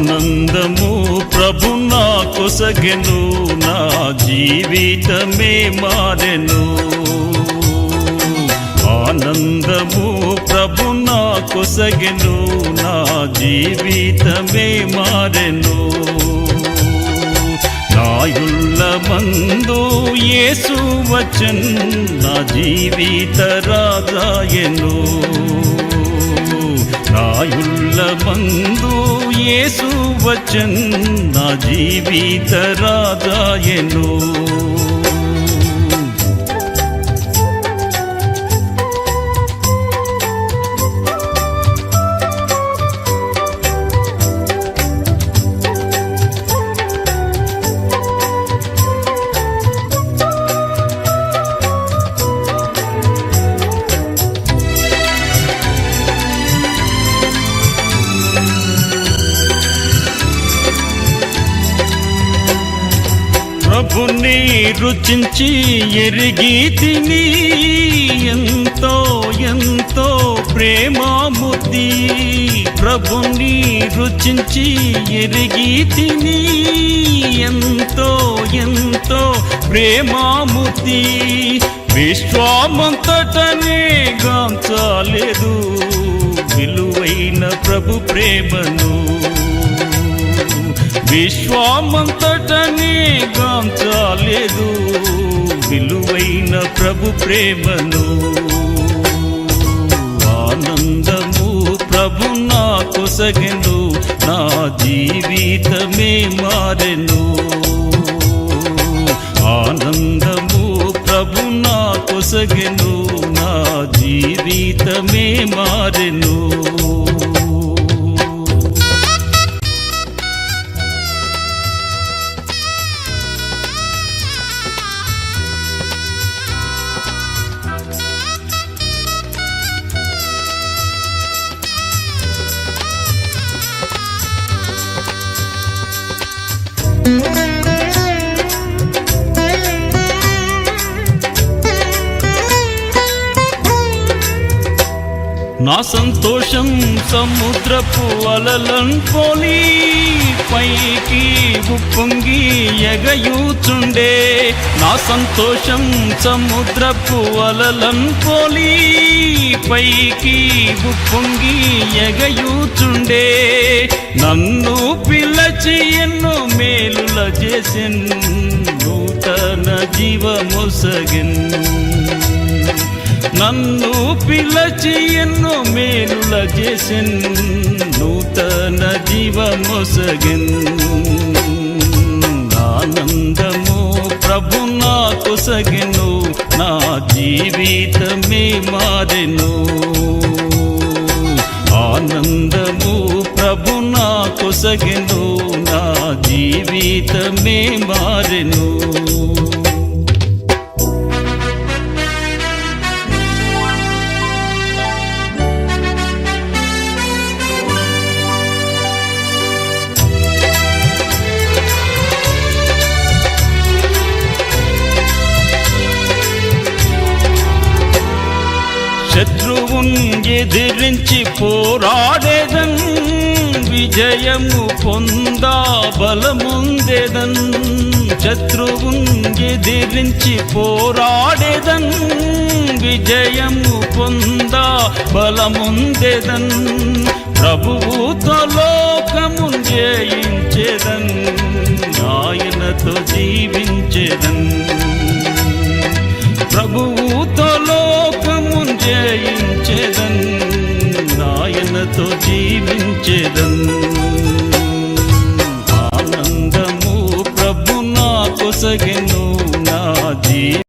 ఆనందము ప్రభు నా కొసగెను, నా జీవితమే మారెను. ఆనందము ప్రభు నా కొసగెను, నా జీవితమే మారెను. నాయుల్ల మందు యేసు వచ్చెన్, నా జీవిత రాజాయెను. నాయుల్ల మందు యేసు వచ్చెన్, నా జీవిత రాజాయెను. ప్రభుని రుచించి ఎరిగి తిని, ఎంతో ఎంతో ప్రేమామూర్తి. ప్రభుని రుచించి ఎరిగి తిని, ఎంతో ఎంతో ప్రేమామూర్తి. విశ్వమంతటనే గాంచలేదు విలువైన ప్రభు ప్రేమను. విశ్వమంతటనే గాంచలేదు విలువైన ప్రభు ప్రేమను. ఆనందము ప్రభు నా కొసగెను, నా జీవితమే మారెను. ఆనందము ప్రభు నా కొసగెను, నా జీవితమే మారెను. నా సంతోషం సముద్రపు అలలను పోలి, పైకి ఉప్పొంగి ఎగయూచుండే. నా సంతోషం సముద్రపు అలలను పోలి, పైకి ఉప్పొంగి ఎగయూచుండే. నన్ను పిలచి ఎన్నో మేలుల చేసెన్, నూతన జీవమొసగెన్. నన్ను పిలచి ఎన్నో మేలుల చేసెన్, నూతన జీవమొసగెన్. ఆనందము ప్రభు నా కొసగెను, నా జీవితమే మారెను. ఆనందము ప్రభు నా కొసగెను, నా జీవితమే మారెను. శత్రువున్ ఎదిరించి పోరాడేదన్, విజయము పొందా బలముందేదన్. శత్రువున్ ఎదిరించి పోరాడేదన్, విజయము పొందా బలముందేదన్. ప్రభువుతో లోకమున్ జయించేదన్, ఆయనతో జీవించేదన్. ప్రభువుతో లోకమున్ జయించేదన్, ఆయనతో జీవించేదన్. ఆనందము ప్రభు నా కొసగెను, నా